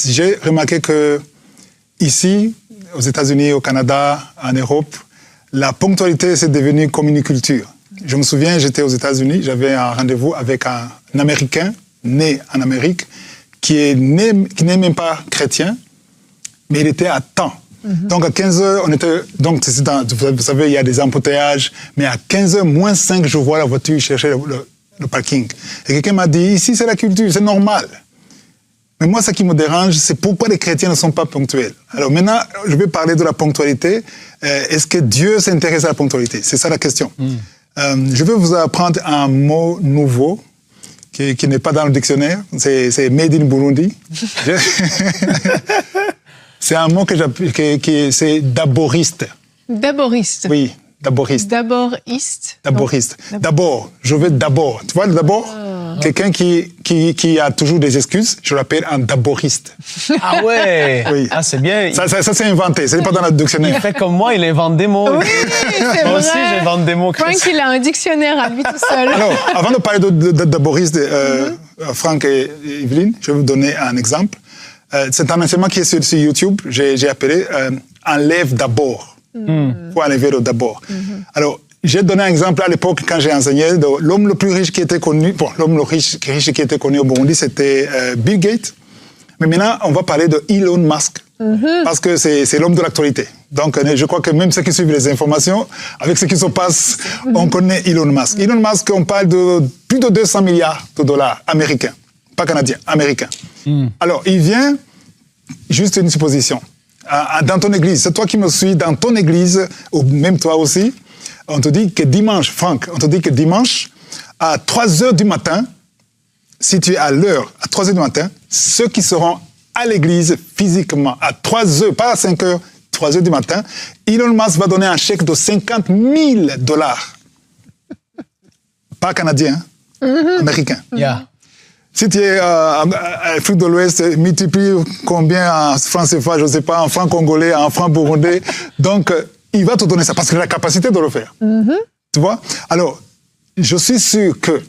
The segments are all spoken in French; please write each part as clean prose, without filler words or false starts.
j'ai remarqué que ici, aux États-Unis, au Canada, en Europe, la ponctualité, c'est devenu comme une culture. Je me souviens, j'étais aux États-Unis, j'avais un rendez-vous avec un Américain, né en Amérique, qui n'est même pas chrétien, mais il était à temps. Donc à 15h, on était... Donc, vous savez, il y a des embouteillages, mais à 15h moins 5, je vois la voiture chercher le parking. Et quelqu'un m'a dit, ici, c'est la culture, c'est normal. Mais moi, ce qui me dérange, c'est pourquoi les chrétiens ne sont pas ponctuels. Alors maintenant, je vais parler de la ponctualité. Est-ce que Dieu s'intéresse à la ponctualité? C'est ça la question. Je vais vous apprendre un mot nouveau qui n'est pas dans le dictionnaire. C'est Made in Burundi. C'est un mot c'est d'aboriste. D'aboriste? Oui, d'aboriste. D'aboriste? D'aboriste. D'abord, je veux d'abord. Tu vois le d'abord? Quelqu'un qui a toujours des excuses, je l'appelle un d'aboriste. Ah ouais. Oui. Ah, c'est bien. Ça c'est inventé, c'est pas dans le dictionnaire. Il fait comme moi, il invente des mots. Oui, c'est moi vrai. aussi, j'invente des mots. Franck, il a un dictionnaire à lui tout seul. Alors, avant de parler d'aboriste, Franck et Evelyne, je vais vous donner un exemple. C'est un enseignement qui est sur YouTube, j'ai appelé « Enlève d'abord ». Faut enlever le d'abord. Alors, j'ai donné un exemple à l'époque quand j'ai enseigné. L'homme le plus riche qui était connu, l'homme le riche qui était connu au Burundi, c'était Bill Gates. Mais maintenant, on va parler de Elon Musk. Parce que c'est l'homme de l'actualité. Donc, je crois que même ceux qui suivent les informations, avec ce qui se passe, on connaît Elon Musk. Elon Musk, on parle de plus de 200 milliards de dollars américains. Pas canadiens, américains. Alors, il vient, juste une supposition, dans ton église. C'est toi qui me suis dans ton église, ou même toi aussi. On te dit que dimanche, Franck, on te dit que dimanche, à 3h du matin, si tu es à l'heure, à 3h du matin, ceux qui seront à l'église physiquement, à 3h, pas à 5h, 3h du matin, Elon Musk va donner un chèque de 50 000 dollars. Pas canadien, américain. Yeah. Si tu es à l'Afrique de l'Ouest, multiplie combien en francs CFA, je ne sais pas, en francs congolais, en francs burundais. Donc, il va te donner ça parce qu'il a la capacité de le faire. Tu vois? Alors, je suis sûr que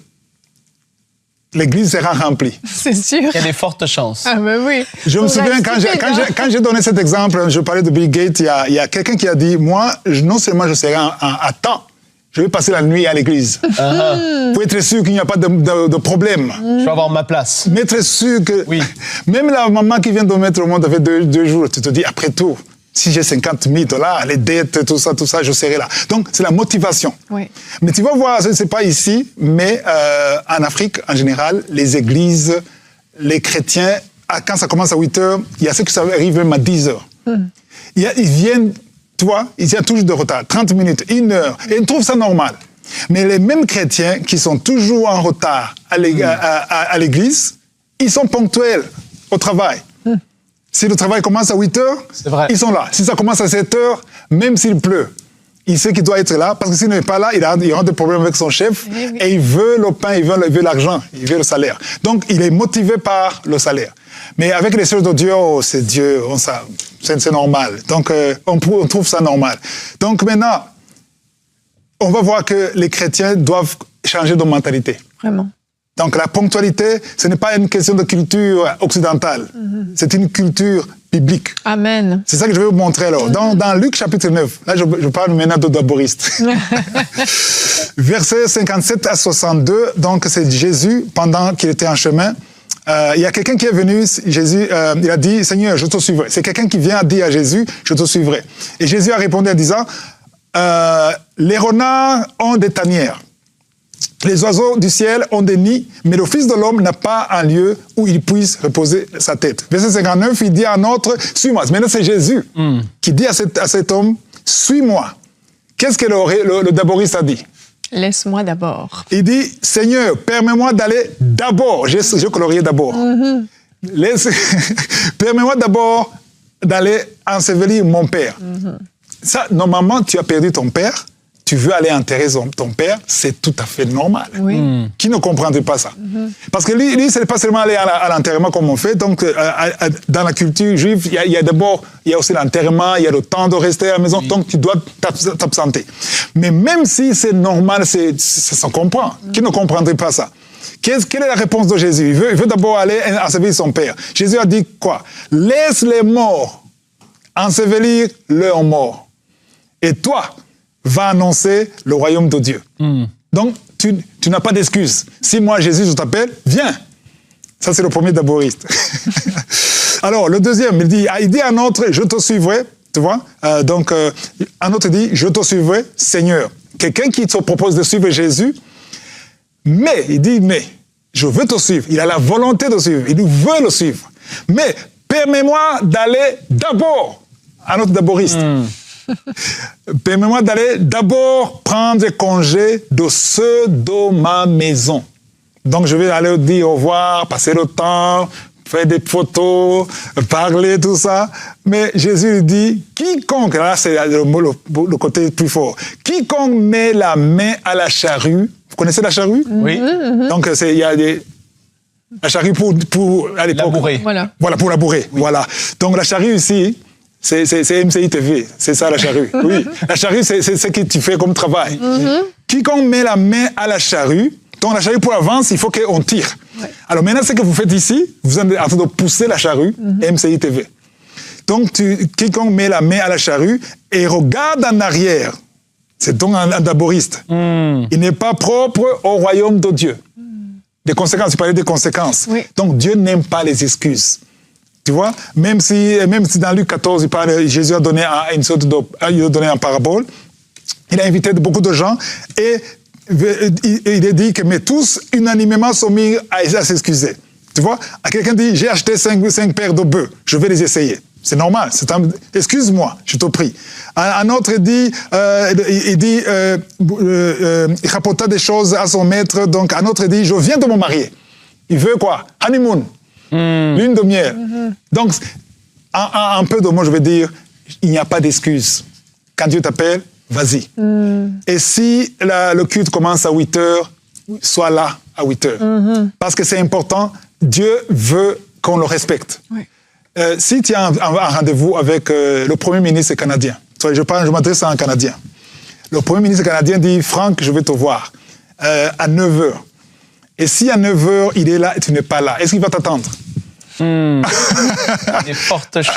l'église sera remplie. C'est sûr. Il y a des fortes chances. Ah ben oui. Je me souviens, quand j'ai donné cet exemple, je parlais de Bill Gates, il y a quelqu'un qui a dit, moi, non seulement je serai à temps, je vais passer la nuit à l'église. Pour être sûr qu'il n'y a pas de problème. Je vais avoir ma place. Mais être sûr que... Oui. Même la maman qui vient de mettre au monde, ça fait deux jours, tu te dis, après tout, si j'ai 50 000 dollars, les dettes, tout ça, je serai là. Donc, c'est la motivation. Oui. Mais tu vas voir, c'est pas ici, mais en Afrique, en général, les églises, les chrétiens, quand ça commence à 8 heures, il y a ceux qui arrivent même à 10 heures. Ils viennent, tu vois, il y a toujours de retard, 30 minutes, 1 heure, et ils trouvent ça normal. Mais les mêmes chrétiens qui sont toujours en retard à l'église, ils sont ponctuels au travail. Si le travail commence à 8 heures, ils sont là. Si ça commence à 7 heures, même s'il pleut, il sait qu'il doit être là, parce que s'il n'est pas là, il aura des problèmes avec son chef, et il veut le pain, il veut l'argent, il veut le salaire. Donc, il est motivé par le salaire. Mais avec les sœurs de Dieu, c'est Dieu, c'est normal. Donc, on trouve ça normal. Donc, maintenant, on va voir que les chrétiens doivent changer de mentalité. Vraiment. Donc la ponctualité, ce n'est pas une question de culture occidentale, c'est une culture biblique. Amen. C'est ça que je vais vous montrer alors. Dans Luc chapitre 9, là je parle maintenant de d'aboriste. Versets 57 à 62, donc c'est Jésus, pendant qu'il était en chemin, il y a quelqu'un qui est venu, Jésus, il a dit, Seigneur, je te suivrai. C'est quelqu'un qui vient dire à Jésus, je te suivrai. Et Jésus a répondu en disant, les renards ont des tanières. Les oiseaux du ciel ont des nids, mais le Fils de l'homme n'a pas un lieu où il puisse reposer sa tête. Verset 59, il dit à un autre, suis-moi. Maintenant, c'est Jésus qui dit à cet homme, suis-moi. Qu'est-ce que le d'aboriste a dit? Laisse-moi d'abord. Il dit, Seigneur, permets-moi d'aller d'abord. J'ai colorié d'abord. Permets-moi d'abord d'aller ensevelir mon père. Ça, normalement, tu as perdu ton père. Tu veux aller enterrer ton père, c'est tout à fait normal. Oui. Qui ne comprendrait pas ça? Parce que lui c'est pas seulement aller à l'enterrement comme on fait. Donc, dans la culture juive, il y a aussi l'enterrement, il y a le temps de rester à la maison, donc tu dois t'absenter. Mais même si c'est normal, ça se comprend. Qui ne comprendrait pas ça? Quelle est la réponse de Jésus? Il veut d'abord aller ensevelir son Père. Jésus a dit quoi? Laisse les morts ensevelir leurs morts. Et toi, va annoncer le royaume de Dieu. Donc, tu n'as pas d'excuse. Si moi, Jésus, je t'appelle, viens. Ça, c'est le premier d'abordiste. Alors, le deuxième, il dit à un autre, je te suivrai. Tu vois? Un autre dit, je te suivrai, Seigneur. Quelqu'un qui te propose de suivre Jésus, mais, il dit, mais, je veux te suivre. Il a la volonté de suivre. Il veut le suivre. Mais, permets-moi d'aller d'abord. Un autre d'abordiste. Permets-moi d'aller d'abord prendre congé de ceux de ma maison. Donc, je vais aller dire au revoir, passer le temps, faire des photos, parler, tout ça. Mais Jésus lui dit, quiconque, là c'est le côté plus fort, quiconque met la main à la charrue, vous connaissez la charrue? Oui. Donc, il y a la charrue pour à l'époque. Labourer. Voilà. Voilà, pour labourer. Oui. Voilà. Donc, la charrue ici, c'est MCI TV. C'est ça, la charrue. Oui. La charrue, c'est ce que tu fais comme travail. Quiconque met la main à la charrue, donc la charrue pour avancer, il faut qu'on tire. Ouais. Alors maintenant, ce que vous faites ici, vous êtes en train de pousser la charrue, MCI TV. Donc, quiconque met la main à la charrue et regarde en arrière, c'est donc un d'abordiste. Il n'est pas propre au royaume de Dieu. Des conséquences, il parlait des conséquences. Oui. Donc, Dieu n'aime pas les excuses. Tu vois, même si dans Luc 14, Jésus a donné il a donné un parabole, il a invité beaucoup de gens et il a dit que mais tous unanimement sont mis à s'excuser. Tu vois, quelqu'un dit j'ai acheté 5 paires de bœufs, je vais les essayer. C'est normal. Excuse-moi, je te prie. Un autre dit, il rapporta des choses à son maître. Donc un autre dit, je viens de me marier. Il veut quoi? Honeymoon, lune de miel. Donc un peu de mots, je vais dire, il n'y a pas d'excuse. Quand Dieu t'appelle, vas-y. Et si le culte commence à 8h, sois là à 8h. Parce que c'est important. Dieu veut qu'on le respecte. Oui. Si tu as un rendez-vous avec le Premier ministre canadien, je m'adresse à un Canadien. Le Premier ministre canadien dit, Franck, je vais te voir à 9h. Et si à 9h, il est là et tu n'es pas là, est-ce qu'il va t'attendre? Des fortes choses.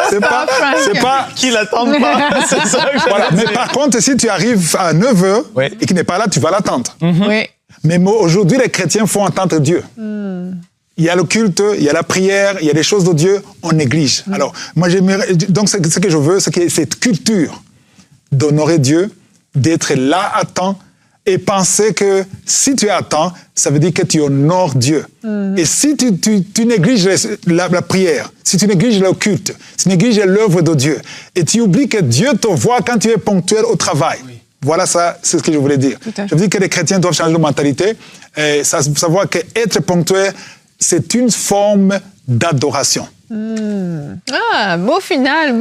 C'est pas qui l'attendent pas. C'est ça que voilà. Mais par contre, si tu arrives à 9h et qu'il n'est pas là, tu vas l'attendre. Oui. Mais aujourd'hui, les chrétiens font entendre Dieu. Il y a le culte, il y a la prière, il y a des choses de Dieu, on néglige. Alors, moi, donc, ce que je veux, c'est que cette culture d'honorer Dieu, d'être là à temps, et penser que si tu es à temps, ça veut dire que tu honores Dieu. Et si tu négliges la prière, si tu négliges le culte, si tu négliges l'œuvre de Dieu, et tu oublies que Dieu te voit quand tu es ponctuel au travail. Oui. Voilà, ça, c'est ce que je voulais dire. Je veux dire que les chrétiens doivent changer de mentalité, et savoir qu'être ponctuel, c'est une forme d'adoration. Ah, beau final,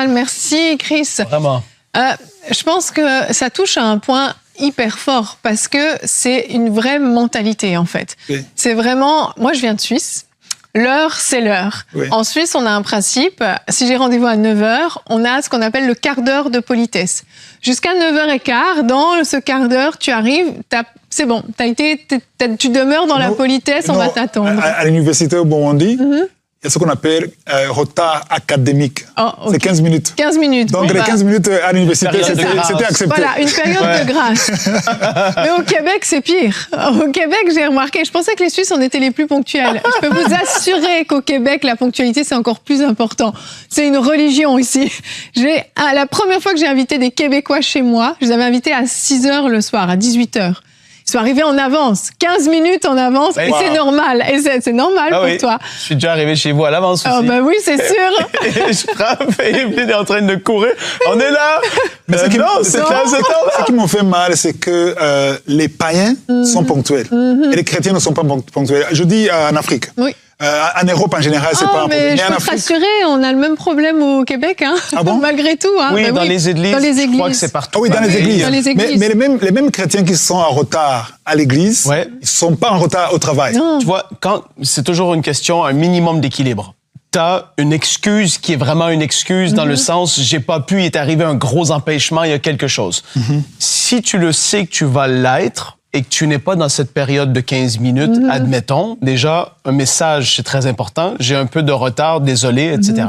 merci Chris. Vraiment. Je pense que ça touche à un point hyper fort parce que c'est une vraie mentalité en fait. Oui. C'est vraiment, moi je viens de Suisse, l'heure c'est l'heure. Oui. En Suisse on a un principe, si j'ai rendez-vous à 9h, on a ce qu'on appelle le quart d'heure de politesse. Jusqu'à 9h15, dans ce quart d'heure, tu arrives, c'est bon, tu demeures dans la politesse, on va t'attendre. À l'université au Burundi, il y a ce qu'on appelle retard académique. Oh, okay. C'est 15 minutes. 15 minutes. Donc, les 15 minutes à l'université, c'était accepté. Voilà, une période de grâce. Mais au Québec, c'est pire. Au Québec, j'ai remarqué, je pensais que les Suisses, on était les plus ponctuels. Je peux vous assurer qu'au Québec, la ponctualité, c'est encore plus important. C'est une religion ici. La première fois que j'ai invité des Québécois chez moi, je les avais invités à 6h le soir, à 18h. Ils sont arrivés en avance, 15 minutes en avance, et c'est normal. Et c'est normal pour toi. Je suis déjà arrivé chez vous à l'avance aussi. Ben oui, c'est sûr. Et je frappe, et il est en train de courir. On est là. Mais ce qui m'ont fait mal, c'est que les païens sont ponctuels. Et les chrétiens ne sont pas ponctuels. Je dis en Afrique. Oui. En Europe, en général, c'est pas un problème. Mais je peux te rassurer, on a le même problème au Québec, hein. Ah bon? Malgré tout. Hein. Oui, dans les églises. Je crois que c'est partout. Ah oui, dans les églises. Mais les mêmes chrétiens qui sont en retard à l'église, ils ne sont pas en retard au travail. Non. Tu vois, c'est toujours une question, un minimum d'équilibre. T'as une excuse qui est vraiment une excuse dans le sens, j'ai pas pu, il est arrivé un gros empêchement, il y a quelque chose. Si tu le sais que tu vas l'être, et que tu n'es pas dans cette période de 15 minutes, admettons, déjà, un message, c'est très important. J'ai un peu de retard, désolé, etc.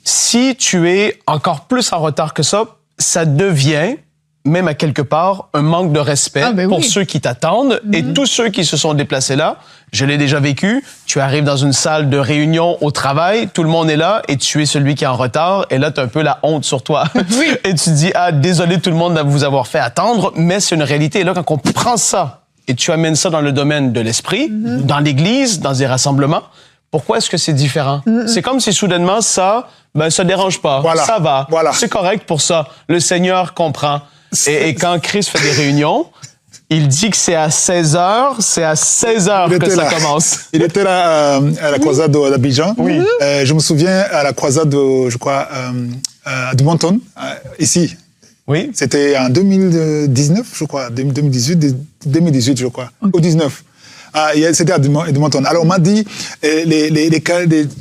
Si tu es encore plus en retard que ça devient, même à quelque part, un manque de respect pour ceux qui t'attendent et tous ceux qui se sont déplacés là. Je l'ai déjà vécu. Tu arrives dans une salle de réunion au travail, tout le monde est là et tu es celui qui est en retard. Et là, tu as un peu la honte sur toi. Et tu te dis, désolé tout le monde de vous avoir fait attendre, mais c'est une réalité. Et là, quand on prend ça et tu amènes ça dans le domaine de l'esprit, dans l'Église, dans des rassemblements, pourquoi est-ce que c'est différent? C'est comme si soudainement, ça dérange pas. Voilà. Ça va. Voilà. C'est correct pour ça. Le Seigneur comprend. Et quand Chris fait des réunions, il dit que c'est à 16h, c'est à 16h que ça commence. Il était là à la croisade d'Abidjan. Oui. Je me souviens à la croisade, je crois, à Edmonton, ici. Oui. C'était en 2019, je crois, 2018, je crois, ou 19. C'était à Edmonton. Alors on m'a dit,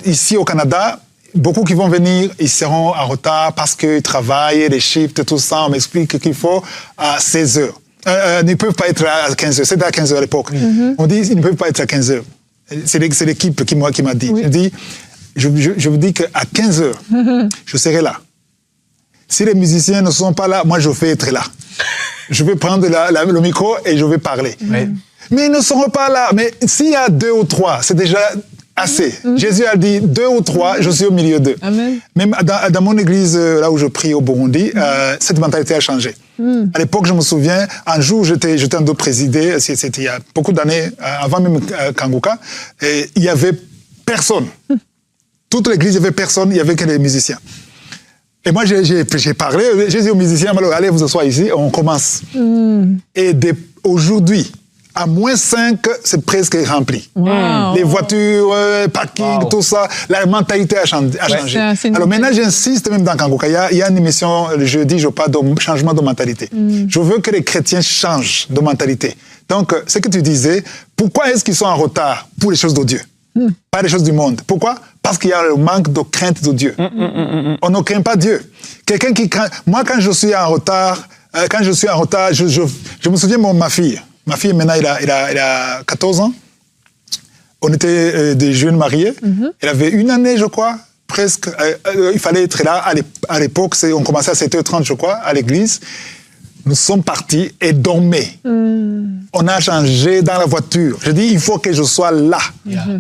ici au Canada, beaucoup qui vont venir, ils seront en retard parce qu'ils travaillent, les shifts, tout ça. On m'explique qu'il faut à 16 heures. Ils ne peuvent pas être à 15 heures. C'était à 15 heures à l'époque. On dit qu'ils ne peuvent pas être à 15 heures. C'est l'équipe qui m'a dit. Oui. Je vous dis qu'à 15 heures, je serai là. Si les musiciens ne sont pas là, moi, je vais être là. Je vais prendre le micro et je vais parler. Oui. Mais ils ne seront pas là. Mais s'il y a 2 ou 3, c'est déjà assez. Jésus a dit 2 ou 3, je suis au milieu d'eux. Amen. Même dans mon église, là où je prie au Burundi, cette mentalité a changé. À l'époque, je me souviens, un jour, j'étais en train de présider, c'était il y a beaucoup d'années, avant même Kanguka, et il n'y avait personne. Toute l'église, il n'y avait personne, il n'y avait que les musiciens. Et moi, j'ai parlé, j'ai dit aux musiciens, alors, allez vous asseoir ici, on commence. Et aujourd'hui, à -5, c'est presque rempli. Wow. Les voitures, parking, tout ça, la mentalité a changé. Alors maintenant, j'insiste même dans Kanguka, il y a une émission le jeudi, je parle de changement de mentalité. Je veux que les chrétiens changent de mentalité. Donc, ce que tu disais, pourquoi est-ce qu'ils sont en retard pour les choses de Dieu? Pas les choses du monde. Pourquoi? Parce qu'il y a le manque de crainte de Dieu. On ne craint pas Dieu. Quelqu'un qui craint... Moi, quand je suis en retard, je me souviens de ma fille. Ma fille, maintenant, elle a 14 ans. On était des jeunes mariés. Elle avait 1 année, je crois, presque. Il fallait être là. À l'époque, on commençait à 7h30, je crois, à l'église. Nous sommes partis et dormaient. On a changé dans la voiture. Je dis, il faut que je sois là.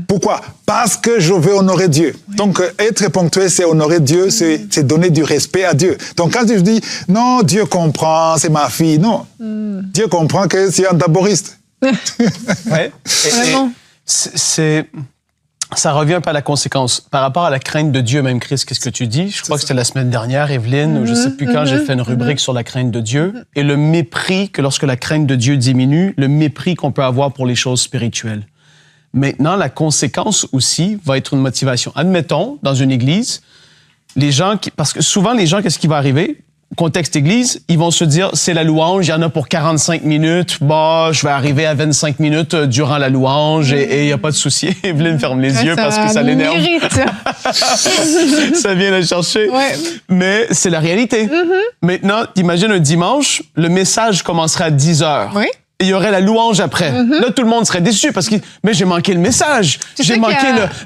Pourquoi? Parce que je veux honorer Dieu. Donc, être ponctuel, c'est honorer Dieu, c'est donner du respect à Dieu. Donc, quand je dis, non, Dieu comprend, c'est ma fille, non. Dieu comprend que c'est un d'abordiste. Ouais. Vraiment. Ça revient un peu à la conséquence. Par rapport à la crainte de Dieu, même, Chris, qu'est-ce que tu dis? Je crois que c'était la semaine dernière, Evelyne, ou je ne sais plus quand, j'ai fait une rubrique sur la crainte de Dieu. Et le mépris que lorsque la crainte de Dieu diminue, le mépris qu'on peut avoir pour les choses spirituelles. Maintenant, la conséquence aussi va être une motivation. Admettons, dans une église, parce que souvent, les gens, qu'est-ce qui va arriver? Contexte église, ils vont se dire, c'est la louange, il y en a pour 45 minutes, je vais arriver à 25 minutes durant la louange et il n'y a pas de souci. Evelyne ferme les yeux parce que ça l'énerve. Ça vient la chercher. Ouais. Mais c'est la réalité. Maintenant, imagine un dimanche, le message commencerait à 10h. Oui. Et il y aurait la louange après. Là, tout le monde serait déçu parce que mais j'ai manqué le message.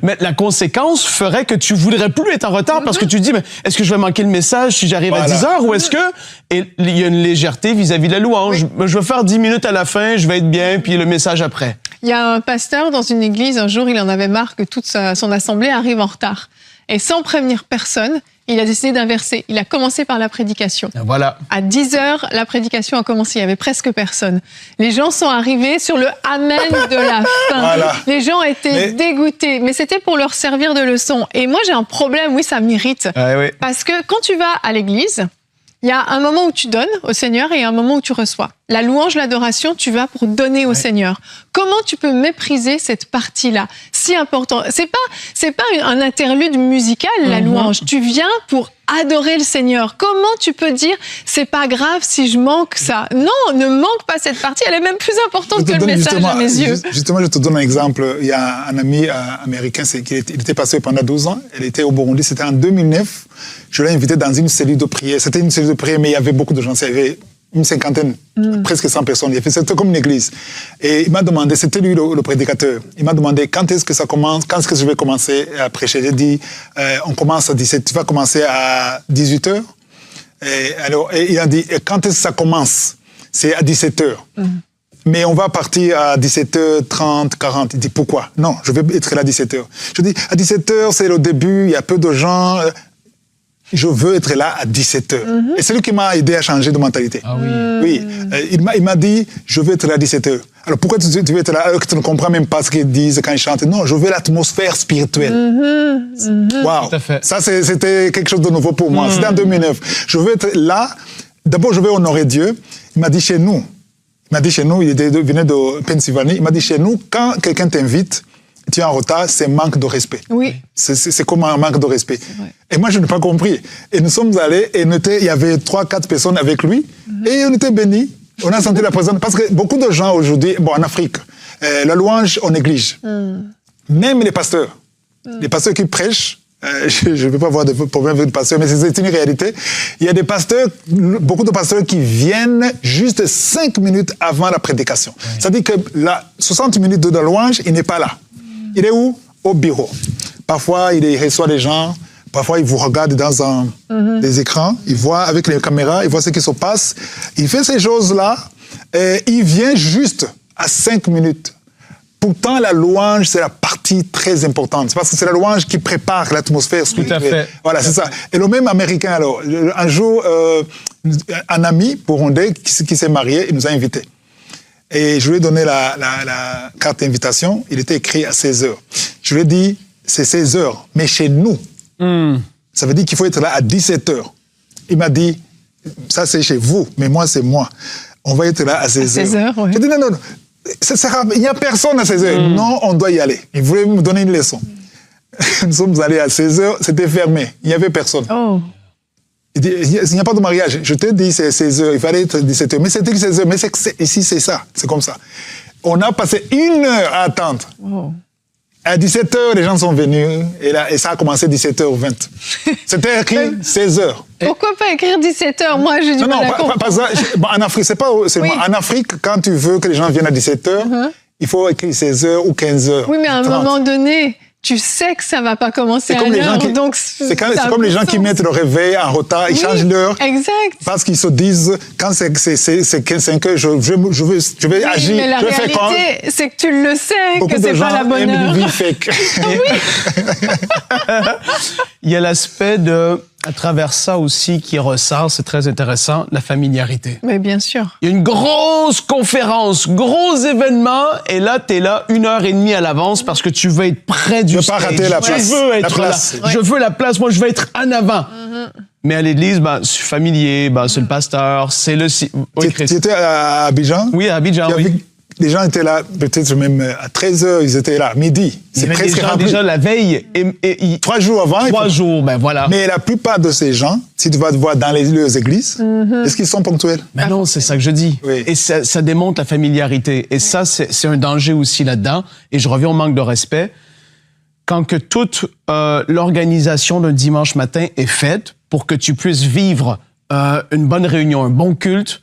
Mais la conséquence ferait que tu voudrais plus être en retard parce que tu dis, mais est-ce que je vais manquer le message si j'arrive à 10h ou est-ce que il y a une légèreté vis-à-vis de la louange? Oui. Je vais faire 10 minutes à la fin, je vais être bien, puis le message après. Il y a un pasteur dans une église, un jour, il en avait marre que toute son assemblée arrive en retard. Et sans prévenir personne, il a décidé d'inverser. Il a commencé par la prédication. Voilà. À 10h, la prédication a commencé. Il y avait presque personne. Les gens sont arrivés sur le amen de la fin. Voilà. Les gens étaient dégoûtés. Mais c'était pour leur servir de leçon. Et moi, j'ai un problème. Oui, ça m'irrite. Oui. Parce que quand tu vas à l'église, il y a un moment où tu donnes au Seigneur et un moment où tu reçois. La louange, l'adoration, tu vas pour donner au Seigneur. Comment tu peux mépriser cette partie-là, si important? C'est pas un interlude musical, la louange. Tu viens pour adorer le Seigneur. Comment tu peux dire, c'est pas grave si je manque ça? Non, ne manque pas cette partie. Elle est même plus importante que le message à mes yeux. Justement, je te donne un exemple. Il y a un ami américain, il était passé pendant 12 ans. Il était au Burundi. C'était en 2009. Je l'ai invité dans une cellule de prière. C'était une cellule de prière, mais il y avait beaucoup de gens. Il y avait une cinquantaine, presque 100 personnes. C'était comme une église. Et il m'a demandé, c'était lui le prédicateur, il m'a demandé quand est-ce que ça commence, quand est-ce que je vais commencer à prêcher. J'ai dit, on commence à 17, tu vas commencer à 18h. Et il a dit, quand est-ce que ça commence? C'est à 17h. Mais on va partir à 17h30, 40. Il dit, pourquoi? Non, je vais être là à 17h. Je dis, à 17h, c'est le début, il y a peu de gens. Je veux être là à 17h. Et c'est lui qui m'a aidé à changer de mentalité. Ah oui. Oui. Il m'a dit, je veux être là à 17h. Alors pourquoi tu veux être là alors que tu ne comprends même pas ce qu'ils disent quand ils chantent? Non, je veux l'atmosphère spirituelle. Wow. Tout à fait. Ça, c'était quelque chose de nouveau pour moi. C'était en 2009. Je veux être là. D'abord, je veux honorer Dieu. Il m'a dit chez nous. Il venait de Pennsylvanie. Il m'a dit chez nous, quand quelqu'un t'invite, tu es en retard, c'est manque de respect. Oui. C'est comme un manque de respect. Et moi, je n'ai pas compris. Et nous sommes allés, et il y avait 3-4 personnes avec lui, et on était bénis. On a senti la présence. Parce que beaucoup de gens aujourd'hui, en Afrique, la louange, on néglige. Même les pasteurs qui prêchent, je ne veux pas avoir de problème avec les pasteurs, mais c'est une réalité. Il y a beaucoup de pasteurs qui viennent juste 5 minutes avant la prédication. C'est-à-dire que 60 minutes de louange, il n'est pas là. Il est où? Au bureau. Parfois, il reçoit les gens. Parfois, il vous regarde dans des écrans. Il voit avec les caméras, il voit ce qui se passe. Il fait ces choses-là. Et il vient juste à 5 minutes. Pourtant, la louange, c'est la partie très importante. C'est parce que c'est la louange qui prépare l'atmosphère spirituelle. Tout à fait. Voilà, c'est ça. Et le même Américain, alors, un jour, un ami burundais qui s'est marié, il nous a invités. Et je lui ai donné la carte d'invitation. Il était écrit à 16h. Je lui ai dit, c'est 16h, mais chez nous. Ça veut dire qu'il faut être là à 17h. Il m'a dit, ça c'est chez vous, mais moi c'est moi. On va être là à 16h. À 16h, oui. J'ai dit, non. Il n'y a personne à 16h. Non, on doit y aller. Il voulait me donner une leçon. Nous sommes allés à 16h, c'était fermé. Il n'y avait personne. Oh. Il dit, il n'y a pas de mariage. Je te dis, c'est 16h. Il fallait être 17h. Mais c'était 16h. Mais ici, c'est ça. C'est comme ça. On a passé 1 heure à attendre. Oh. À 17h, les gens sont venus. Et ça a commencé 17h20. C'était écrit 16h. Pourquoi pas écrire 17h? Moi, j'ai du mal à comprendre. En Afrique, c'est pas seulement. En Afrique, quand tu veux que les gens viennent à 17h, il faut écrire 16h ou 15h. Oui, mais à un moment donné, tu sais que ça va pas commencer à l'heure, donc c'est comme les gens qui mettent le réveil en retard, ils changent l'heure. Exact. Parce qu'ils se disent, quand c'est 5 heures, je vais agir. Mais la réalité, c'est que tu le sais, que c'est pas la bonne heure. Beaucoup de gens aiment une vie fake. Il y a l'aspect à travers ça aussi qui ressort, c'est très intéressant, la familiarité. Mais bien sûr. Il y a une grosse conférence, gros événement, et là, tu es là 1h30 à l'avance parce que tu veux être près du stage. Tu veux pas rater la place. Je veux être là. Je veux la place, moi, je veux être en avant. Mais à l'église, je suis familier, c'est le pasteur, c'est le... Oui, tu étais à Abidjan? Oui, à Abidjan, oui. Les gens étaient là, peut-être même à 13h, ils étaient là, midi. C'est presque rempli. Déjà la veille. 3 jours avant. 3 jours, voilà. Mais la plupart de ces gens, si tu vas te voir dans les églises, est-ce qu'ils sont ponctuels? Ben non, c'est ça que je dis. Oui. Et ça démontre la familiarité. Et ça, c'est un danger aussi là-dedans. Et je reviens au manque de respect. Quand que toute l'organisation d'un dimanche matin est faite pour que tu puisses vivre une bonne réunion, un bon culte,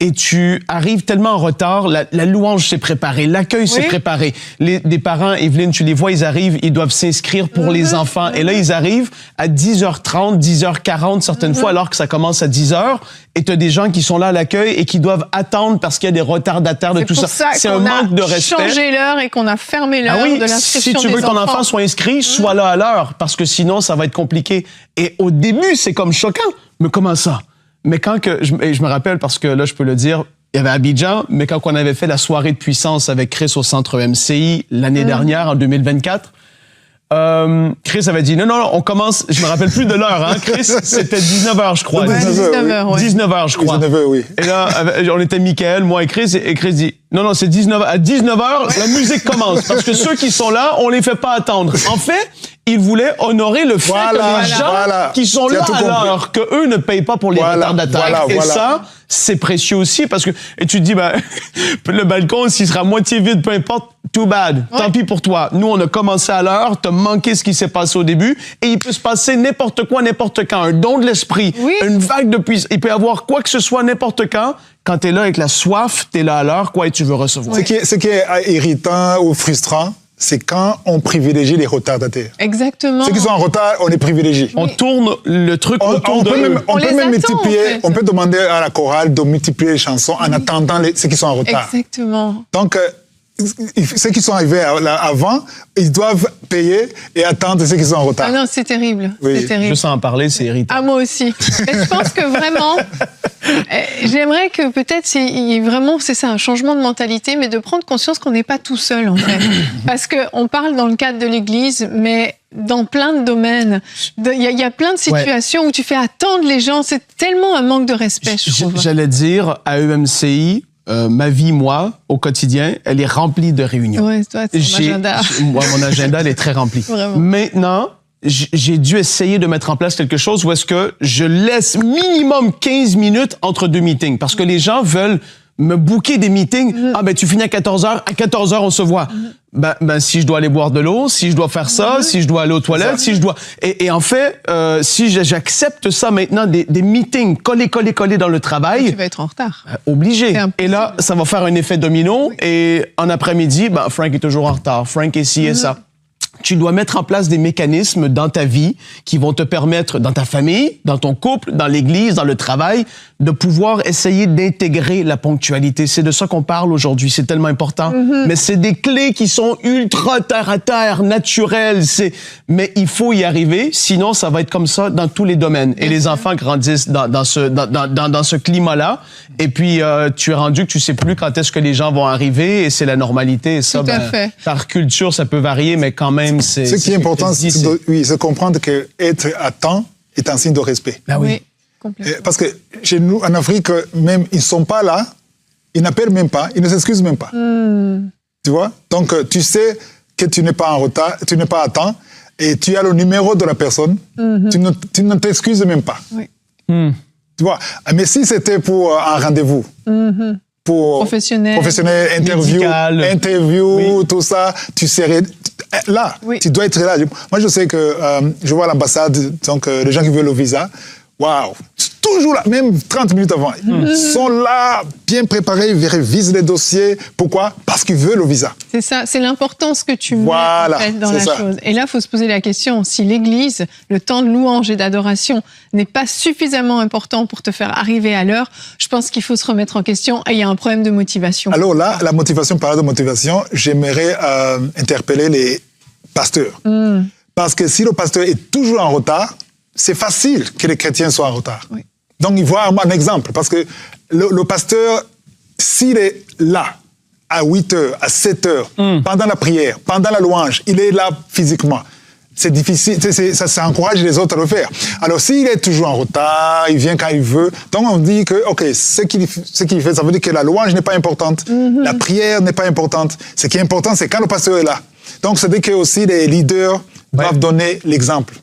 et tu arrives tellement en retard, la louange s'est préparée, l'accueil s'est préparé. Des parents, Evelyne, tu les vois, ils arrivent, ils doivent s'inscrire pour les enfants. Et là, ils arrivent à 10h30, 10h40 certaines fois, alors que ça commence à 10h. Et tu as des gens qui sont là à l'accueil et qui doivent attendre parce qu'il y a des retardataires de tout ça. C'est un manque de respect. On a changé l'heure et qu'on a fermé l'heure de l'inscription des enfants. Si tu veux que ton enfant soit inscrit, sois là à l'heure, parce que sinon, ça va être compliqué. Et au début, c'est comme choquant. Mais comment ça? Mais je me rappelle, parce que là, je peux le dire, il y avait Abidjan, mais quand on avait fait la soirée de puissance avec Chris au centre MCI l'année dernière, en 2024, Chris avait dit, non, on commence, je me rappelle plus de l'heure, hein, Chris, c'était 19h, je crois. 19h, oui. 19h, je crois. 19h, oui. Et là, on était Mickaël, moi et Chris dit, non, c'est 19h. À 19h, la musique commence. Parce que ceux qui sont là, on les fait pas attendre. En fait, ils voulaient honorer le fait que les gens qui sont là à l'heure, que eux ne payent pas pour les retardataires. Et ça, c'est précieux aussi parce que, et tu te dis, le balcon, s'il sera moitié vide, peu importe, too bad. Tant pis pour toi. Nous, on a commencé à l'heure, t'as manqué ce qui s'est passé au début, et il peut se passer n'importe quoi, n'importe quand. Un don de l'esprit, une vague de puissance. Il peut y avoir quoi que ce soit n'importe quand, quand t'es là avec la soif, t'es là à l'heure, quoi, et tu veux recevoir. Ce qui est irritant ou frustrant, c'est quand on privilégie les retardataires. Exactement. Ceux qui sont en retard, on les privilégie. On tourne le truc autour de eux. On peut même multiplier, en fait. on peut demander à la chorale de multiplier les chansons en attendant ceux qui sont en retard. Exactement. Donc, ceux qui sont arrivés avant, ils doivent payer et attendre ceux qui sont en retard. Ah non, c'est terrible. Oui. C'est terrible. Juste en parler, c'est irritant. Ah, moi aussi. Mais je pense que vraiment, j'aimerais que peut-être il y ait vraiment, c'est ça, un changement de mentalité, mais de prendre conscience qu'on n'est pas tout seul, en fait. Parce qu'on parle dans le cadre de l'Église, mais dans plein de domaines. Il y a plein de situations où tu fais attendre les gens. C'est tellement un manque de respect, je trouve. J'allais dire, à EMCI, ma vie, moi, au quotidien, elle est remplie de réunions. Oui, toi, c'est ton agenda. Moi, mon agenda, elle est très rempli. Vraiment. Maintenant, j'ai dû essayer de mettre en place quelque chose où est-ce que je laisse minimum 15 minutes entre deux meetings. Parce que les gens veulent me booker des meetings. Ah, ben, tu finis à 14h. À 14h, on se voit. Ben, si je dois aller boire de l'eau, si je dois faire ça, si je dois aller aux toilettes, si je dois... Et en fait, si j'accepte ça maintenant, des meetings collés dans le travail... Tu vas être en retard. Obligé. Et là, ça va faire un effet domino. Et en après-midi, ben, Frank est toujours en retard. Frank est ci et ça. Tu dois mettre en place des mécanismes dans ta vie qui vont te permettre, dans ta famille, dans ton couple, dans l'église, dans le travail, de pouvoir essayer d'intégrer la ponctualité. C'est de ça qu'on parle aujourd'hui. C'est tellement important. Mais c'est des clés qui sont ultra terre à terre, naturelles. Mais il faut y arriver. Sinon, ça va être comme ça dans tous les domaines. Et les enfants grandissent dans ce climat-là. Et puis, tu es rendu que tu sais plus quand est-ce que les gens vont arriver et c'est la normalité. Et ça, Tout à fait. Par culture, ça peut varier, mais quand même, c'est... Ce qui est important, c'est comprendre qu'être à temps est un signe de respect. Ben oui. Complètement. Parce que chez nous, en Afrique, même, ils ne sont pas là, ils n'appellent même pas, ils ne s'excusent même pas. Tu vois? Donc, tu sais que tu n'es pas en retard, tu n'es pas à temps, et tu as le numéro de la personne, tu ne t'excuses même pas. Oui. Tu vois? Mais si c'était pour un rendez-vous, pour professionnel, interview, tout ça, tu serais là. Tu dois être là. Moi, je sais que je vois à l'ambassade, donc les gens qui veulent le visa, waouh, toujours là, même 30 minutes avant. Ils sont là, bien préparés, ils révisent les dossiers. Pourquoi? Parce qu'ils veulent le visa. C'est ça, c'est l'importance que tu mets en fait, dans la chose. Et là, il faut se poser la question, si l'Église, le temps de louange et d'adoration n'est pas suffisamment important pour te faire arriver à l'heure, je pense qu'il faut se remettre en question et il y a un problème de motivation. Alors là, la motivation, parlant de motivation, j'aimerais interpeller les pasteurs. Parce que si le pasteur est toujours en retard, c'est facile que les chrétiens soient en retard. Oui. Donc, il faut avoir un exemple. Parce que le pasteur, s'il est là, à 8 heures, à 7 heures, pendant la prière, pendant la louange, il est là physiquement. C'est difficile, ça encourage les autres à le faire. Alors, s'il est toujours en retard, il vient quand il veut, donc on dit que, OK, ce qu'il fait, ça veut dire que la louange n'est pas importante, la prière n'est pas importante. Ce qui est important, c'est quand le pasteur est là. Donc, ça veut dire que aussi les leaders doivent donner l'exemple.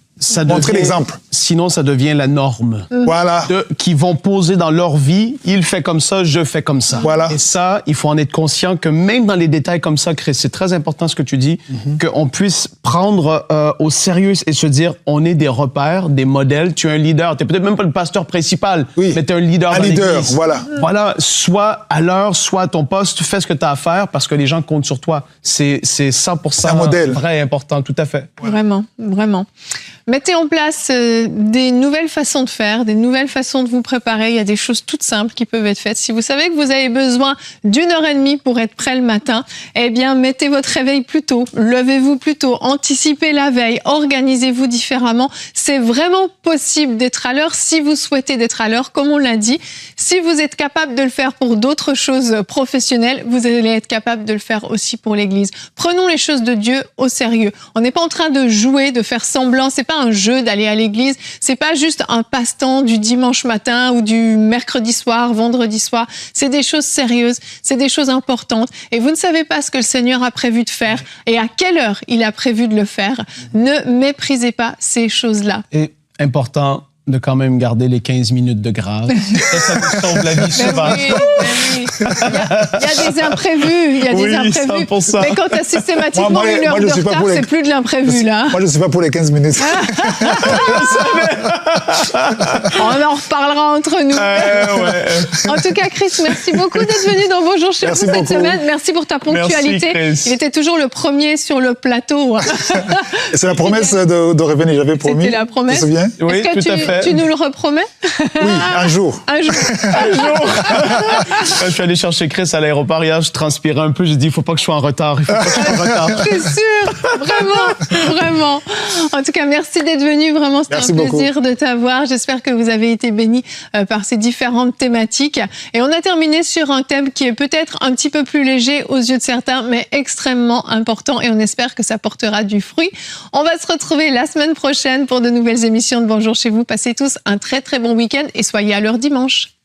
Montrer l'exemple. Sinon, ça devient la norme. Voilà. Qui vont poser dans leur vie, il fait comme ça, je fais comme ça. Voilà. Et ça, il faut en être conscient que même dans les détails comme ça, Chris, c'est très important ce que tu dis, qu'on puisse prendre au sérieux et se dire, on est des repères, des modèles. Tu es un leader. Tu n'es peut-être même pas le pasteur principal, mais tu es un leader dans l'église. Voilà. Voilà. Soit à l'heure, soit à ton poste, fais ce que tu as à faire parce que les gens comptent sur toi. C'est 100% un modèle. Vrai et important, tout à fait. Vraiment, vraiment. Mettez en place des nouvelles façons de faire, des nouvelles façons de vous préparer. Il y a des choses toutes simples qui peuvent être faites. Si vous savez que vous avez besoin d'1h30 pour être prêt le matin, eh bien, mettez votre réveil plus tôt, levez-vous plus tôt, anticipez la veille, organisez-vous différemment. C'est vraiment possible d'être à l'heure si vous souhaitez d'être à l'heure, comme on l'a dit. Si vous êtes capable de le faire pour d'autres choses professionnelles, vous allez être capable de le faire aussi pour l'Église. Prenons les choses de Dieu au sérieux. On n'est pas en train de jouer, de faire semblant. C'est pas un jeu d'aller à l'église, c'est pas juste un passe-temps du dimanche matin ou du mercredi soir, vendredi soir. C'est des choses sérieuses, c'est des choses importantes. Et vous ne savez pas ce que le Seigneur a prévu de faire et à quelle heure il a prévu de le faire. Ne méprisez pas ces choses-là. Et important, de quand même garder les 15 minutes de grâce. Ça nous sauve la vie souvent. Oui. Il y a des imprévus. Oui, 100%. Mais quand tu as systématiquement une heure de retard, c'est plus de l'imprévu, là. Moi, je ne suis pas pour les 15 minutes. On en reparlera entre nous. En tout cas, Chris, merci beaucoup d'être venu dans Bonjour chez vous cette semaine. Merci pour ta ponctualité. Merci, il était toujours le premier sur le plateau. C'est la promesse de revenir, j'avais promis. C'était la promesse. Tu te souviens? Oui, Est-ce que tout à fait. tu nous le repromets? Oui, un jour. Un jour. Quand je suis allé chercher Chris à l'aéroport hier, je transpirais un peu. J'ai dit, il faut pas que je sois en retard. C'est sûr. Vraiment. En tout cas, merci d'être venu. Vraiment, c'était un plaisir de t'avoir. J'espère que vous avez été bénis par ces différentes thématiques. Et on a terminé sur un thème qui est peut-être un petit peu plus léger aux yeux de certains, mais extrêmement important. Et on espère que ça portera du fruit. On va se retrouver la semaine prochaine pour de nouvelles émissions de Bonjour chez vous. Passez tous un très très bon week-end et soyez à l'heure dimanche.